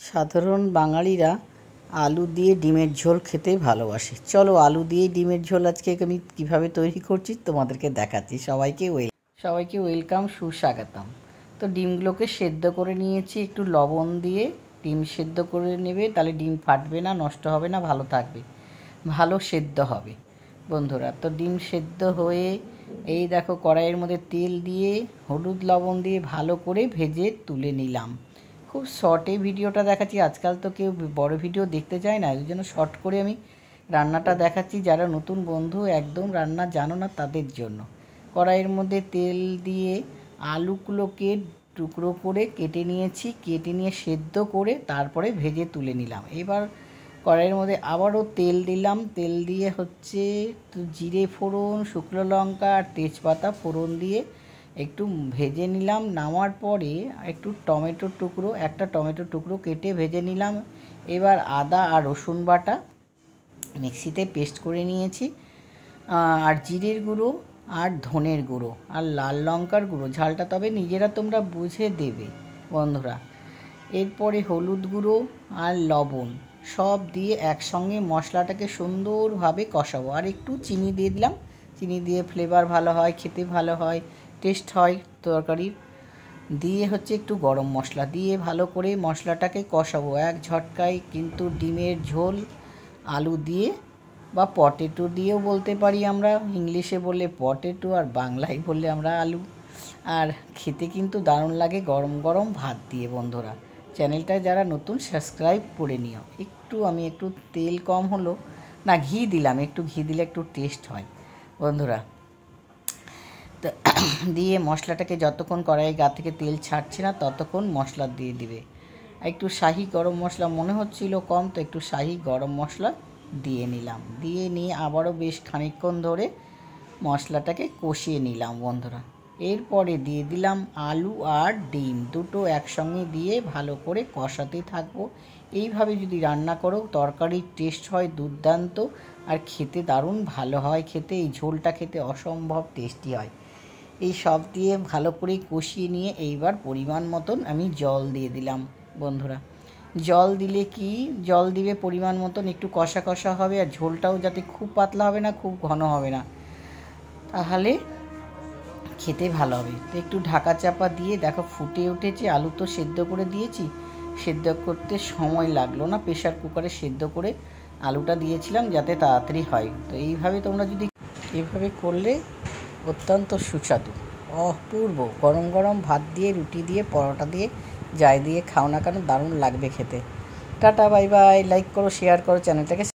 সাধারণ বাঙালিরা আলু দিয়ে ডিমের ঝোল খেতে ভালোবাসে। চলো আলু দিয়ে ডিমের ঝোল আজকে আমি কিভাবে তৈরি করছি তোমাদেরকে দেখাচ্ছি। সবাইকে ওয়েলকাম, সুস্বাগতম। তো ডিমগুলোকে সেদ্ধ করে নিয়েছি, একটু লবণ দিয়ে ডিম সেদ্ধ করে নেবে, তাহলে ডিম ফাটবে না, নষ্ট হবে না, ভালো থাকবে, ভালো সেদ্ধ হবে বন্ধুরা। তো ডিম সেদ্ধ হয়ে এই দেখো কড়াইয়ের মধ্যে তেল দিয়ে হলুদ লবণ দিয়ে ভালো করে ভেজে তুলে নিলাম। খুব শর্টে ভিডিওটা দেখাচ্ছি, আজকাল তো কেউ বড় ভিডিও দেখতে চায় না, এই জন্য শর্ট করে আমি রান্নাটা দেখাচ্ছি। যারা নতুন বন্ধু একদম রান্না জানো না তাদের জন্য। কড়াইয়ের মধ্যে তেল দিয়ে আলুগুলোকে টুকরো করে কেটে নিয়েছি, কেটে নিয়ে সেদ্ধ করে তারপরে ভেজে তুলে নিলাম। এবার কড়াইয়ের মধ্যে আবারও তেল দিলাম, তেল দিয়ে হচ্ছে জিরে ফোড়ন, শুকনো লঙ্কা আর তেজপাতা ফোড়ন দিয়ে একটু ভেজে নিলাম। নামার পরে একটু একটা টমেটো টুকরো কেটে ভেজে নিলাম। এবার আদা আর রসুন বাটা মিক্সিতে পেস্ট করে নিয়েছি, আর জিরের গুঁড়ো আর ধনের গুঁড়ো আর লাল লঙ্কার গুঁড়ো, ঝালটা তবে নিজেরা তোমরা বুঝে দেবে বন্ধুরা। এরপরে হলুদ গুঁড়ো আর লবণ সব দিয়ে একসঙ্গে মশলাটাকে সুন্দরভাবে কষাবো। আর একটু চিনি দিয়ে দিলাম, চিনি দিয়ে ফ্লেভার ভালো হয়, খেতে ভালো হয়, টেস্ট হয় তরকারির। দিয়ে হচ্ছে একটু গরম মশলা দিয়ে ভালো করে মশলাটাকে কষাবো এক ঝটকায়। কিন্তু ডিমের ঝোল আলু দিয়ে বা পটেটো দিয়েও বলতে পারি আমরা, ইংলিশে বললে পটেটো আর বাংলায় বললে আমরা আলু। আর খেতে কিন্তু দারুণ লাগে গরম গরম ভাত দিয়ে বন্ধুরা। চ্যানেলটা যারা নতুন সাবস্ক্রাইব করে নিও। আমি একটু তেল কম হলো না, ঘি দিলাম, একটু ঘি দিলে একটু টেস্ট হয় বন্ধুরা। তো দিয়ে মশলাটাকে যতক্ষণ কড়াইয়ের গা থেকে তেল ছাড়ছে না ততক্ষণ মশলা দিয়ে দিবে। একটু শাহি গরম মশলা মনে হচ্ছিল কম, তো একটু শাহি গরম মশলা দিয়ে নিলাম। দিয়ে নিয়ে আবারও বেশ খানিকক্ষণ ধরে মশলাটাকে কষিয়ে নিলাম বন্ধুরা। এরপরে দিয়ে দিলাম আলু আর ডিম দুটো একসঙ্গে দিয়ে ভালো করে কষাতে থাকবো। এইভাবে যদি রান্না করো তরকারির টেস্ট হয় দুর্দান্ত, আর খেতে দারুণ ভালো হয় খেতে। এই ঝোলটা খেতে অসম্ভব টেস্টি হয়। এই সব দিয়ে ভালো করে কষিয়ে নিয়ে এইবার পরিমাণ মতন আমি জল দিয়ে দিলাম বন্ধুরা। জল দিলে কি, জল দিবে পরিমাণ মতন, একটু কষা কষা হবে, আর ঝোলটাও যাতে খুব পাতলা হবে না, খুব ঘন হবে না, তাহলে খেতে ভালো হবে। তো একটু ঢাকা চাপা দিয়ে দেখো ফুটে উঠেছে। আলু তো সেদ্ধ করে দিয়েছি, সেদ্ধ করতে সময় লাগলো না, প্রেশার কুকারে সেদ্ধ করে আলুটা দিয়েছিলাম যাতে তাড়াতাড়ি হয়। তো এইভাবে তোমরা যদি এভাবে করলে অত্যন্ত সুস্বাদু, অপূর্ব গরম গরম ভাত দিয়ে, রুটি দিয়ে, পরোটা দিয়ে, যাই দিয়ে খাও না কেন দারুণ লাগবে খেতে। Tata, bye bye. লাইক করো, শেয়ার করো চ্যানেলটাকে।